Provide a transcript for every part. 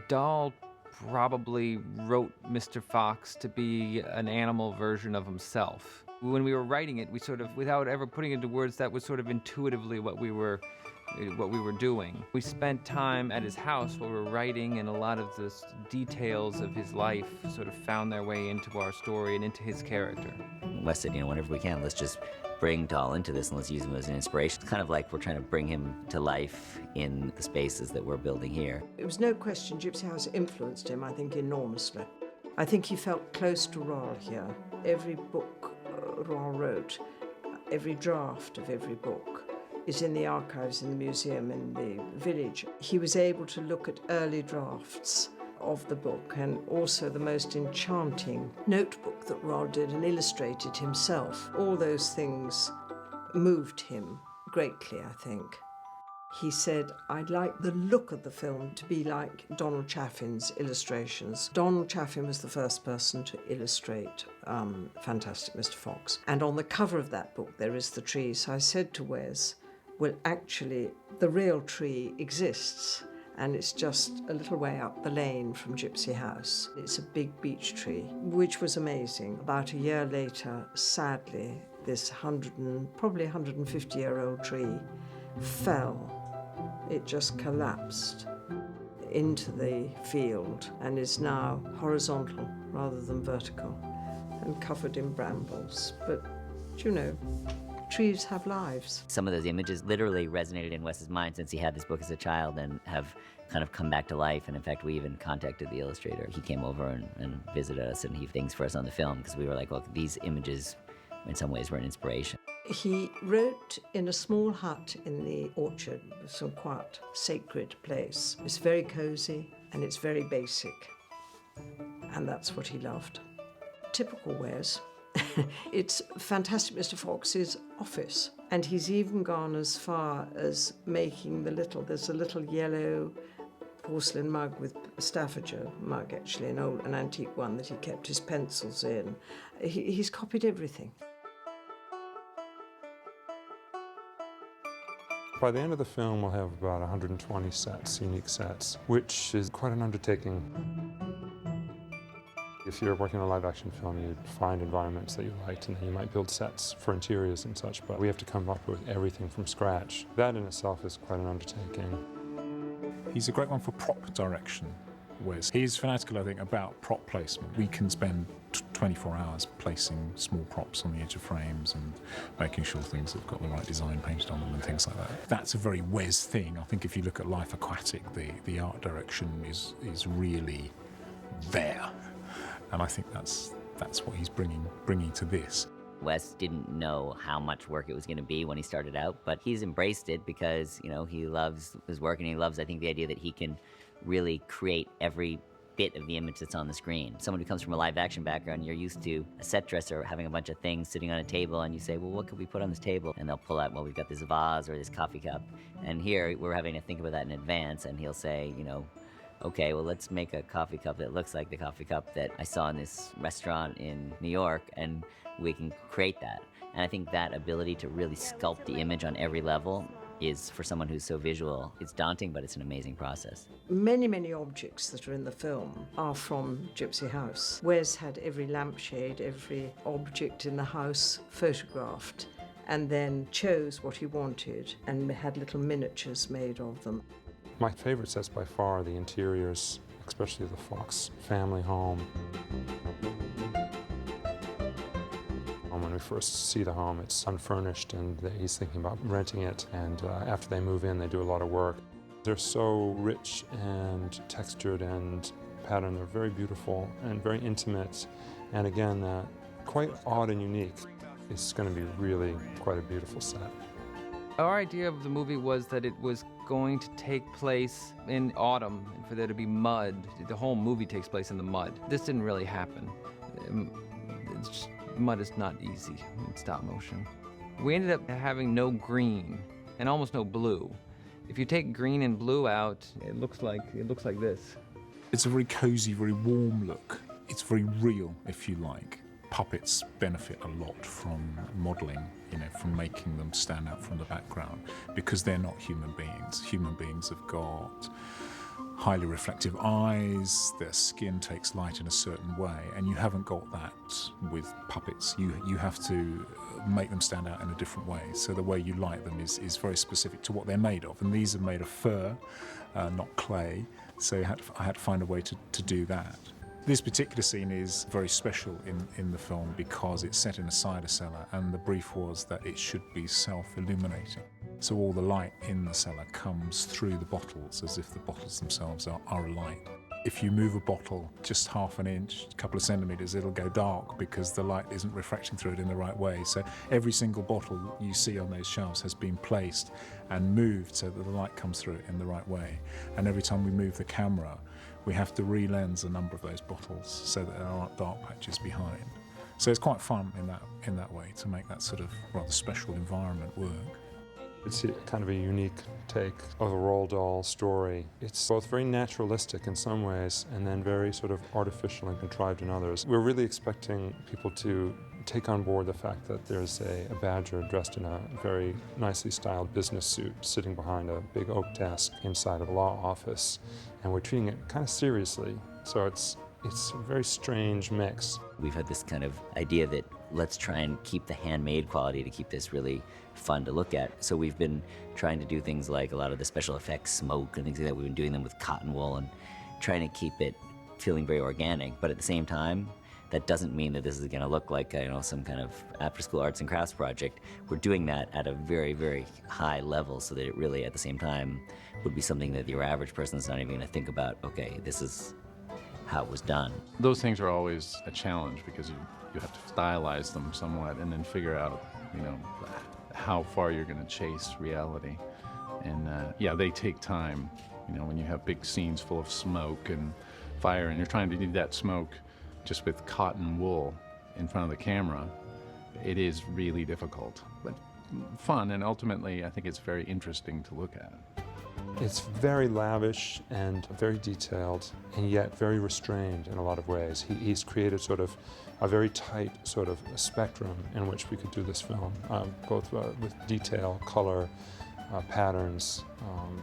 Dahl probably wrote Mr. Fox to be an animal version of himself. When we were writing it, we sort of, without ever putting it into words, that was sort of intuitively what we were doing. We spent time at his house while we were writing, and a lot of the details of his life sort of found their way into our story and into his character. Wes said, whenever we can, let's just bring Dahl into this and let's use him as an inspiration. It's kind of like we're trying to bring him to life in the spaces that we're building here. It was no question Gypsy House influenced him, I think, enormously. I think he felt close to Roll here. Every book Roll wrote, every draft of every book is in the archives in the museum in the village. He was able to look at early drafts of the book, and also the most enchanting notebook that Rod did and illustrated himself. All those things moved him greatly, I think. He said, I'd like the look of the film to be like Donald Chaffin's illustrations. Donald Chaffin was the first person to illustrate Fantastic Mr. Fox. And on the cover of that book, there is the tree. So I said to Wes, well, actually, the real tree exists, and it's just a little way up the lane from Gypsy House. It's a big beech tree, which was amazing. About a year later, sadly, this probably 150-year-old tree fell. It just collapsed into the field and is now horizontal rather than vertical and covered in brambles. But, trees have lives. Some of those images literally resonated in Wes's mind since he had this book as a child and have kind of come back to life. And in fact, we even contacted the illustrator. He came over and visited us, and he things for us on the film because we were like, well, these images in some ways were an inspiration. He wrote in a small hut in the orchard, some quiet, sacred place. It's very cozy and it's very basic. And that's what he loved. Typical Wes. It's Fantastic Mr. Fox's office. And he's even gone as far as making there's a little yellow porcelain mug with a Staffordshire mug, actually, an antique one that he kept his pencils in. He's copied everything. By the end of the film, we'll have about 120 sets, unique sets, which is quite an undertaking. If you're working on a live-action film, you find environments that you liked, and then you might build sets for interiors and such, but we have to come up with everything from scratch. That in itself is quite an undertaking. He's a great one for prop direction, Wes. He's fanatical, I think, about prop placement. We can spend 24 hours placing small props on the edge of frames and making sure things have got the right design painted on them and things like that. That's a very Wes thing. I think if you look at Life Aquatic, the art direction is really there. And I think that's what he's bringing to this. Wes didn't know how much work it was going to be when he started out, but he's embraced it because, he loves his work, and he loves, I think, the idea that he can really create every bit of the image that's on the screen. Someone who comes from a live-action background, you're used to a set dresser having a bunch of things sitting on a table, and you say, well, what could we put on this table? And they'll pull out, well, we've got this vase or this coffee cup. And here, we're having to think about that in advance, and he'll say, okay, well, let's make a coffee cup that looks like the coffee cup that I saw in this restaurant in New York, and we can create that. And I think that ability to really sculpt the image on every level is, for someone who's so visual, it's daunting, but it's an amazing process. Many, many objects that are in the film are from Gypsy House. Wes had every lampshade, every object in the house photographed, and then chose what he wanted and had little miniatures made of them. My favorite sets by far are the interiors, especially the Fox family home. When we first see the home, it's unfurnished, and he's thinking about renting it, and after they move in, they do a lot of work. They're so rich and textured and patterned. They're very beautiful and very intimate, and again, quite odd and unique. It's going to be really quite a beautiful set. Our idea of the movie was that it was going to take place in autumn, and for there to be mud. The whole movie takes place in the mud. This didn't really happen. Mud is not easy in stop motion. We ended up having no green and almost no blue. If you take green and blue out, it looks like this. It's a very cozy, very warm look. It's very real, if you like. Puppets benefit a lot from modelling, from making them stand out from the background, because they're not human beings. Human beings have got highly reflective eyes, their skin takes light in a certain way, and you haven't got that with puppets. You have to make them stand out in a different way. So the way you light them is very specific to what they're made of, and these are made of fur, not clay, so I had to find a way to do that. This particular scene is very special in the film because it's set in a cider cellar, and the brief was that it should be self-illuminating. So all the light in the cellar comes through the bottles as if the bottles themselves are alight. If you move a bottle just half an inch, a couple of centimetres, it'll go dark because the light isn't refracting through it in the right way. So every single bottle you see on those shelves has been placed and moved so that the light comes through it in the right way. And every time we move the camera, we have to re-lens a number of those bottles so that there aren't dark patches behind. So it's quite fun in that way to make that sort of rather special environment work. It's kind of a unique take of a Roald Dahl story. It's both very naturalistic in some ways and then very sort of artificial and contrived in others. We're really expecting people to take on board the fact that there's a badger dressed in a very nicely styled business suit sitting behind a big oak desk inside of a law office, and we're treating it kind of seriously. So it's a very strange mix. We've had this kind of idea that let's try and keep the handmade quality to keep this really fun to look at. So we've been trying to do things like a lot of the special effects, smoke and things like that. We've been doing them with cotton wool and trying to keep it feeling very organic. But at the same time, that doesn't mean that this is going to look like some kind of after-school arts and crafts project. We're doing that at a very, very high level so that it really, at the same time, would be something that your average person is not even going to think about, okay, this is how it was done. Those things are always a challenge because you have to stylize them somewhat and then figure out, how far you're going to chase reality. And they take time. When you have big scenes full of smoke and fire and you're trying to do that smoke just with cotton wool in front of the camera, it is really difficult, but fun, and ultimately I think it's very interesting to look at. It's very lavish and very detailed, and yet very restrained in a lot of ways. He's created sort of a very tight sort of spectrum in which we could do this film, both with detail, color, patterns,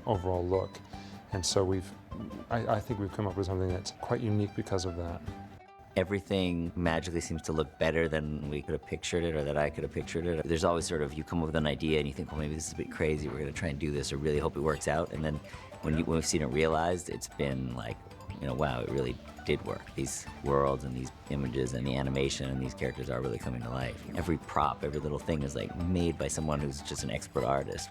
overall look. And so I think we've come up with something that's quite unique because of that. Everything magically seems to look better than we could have pictured it or that I could have pictured it. There's always sort of, you come up with an idea and you think, well, maybe this is a bit crazy, we're going to try and do this, or really hope it works out. And then when we've seen it realized, it's been like, wow, it really did work. These worlds and these images and the animation and these characters are really coming to life. Every prop, every little thing is like made by someone who's just an expert artist.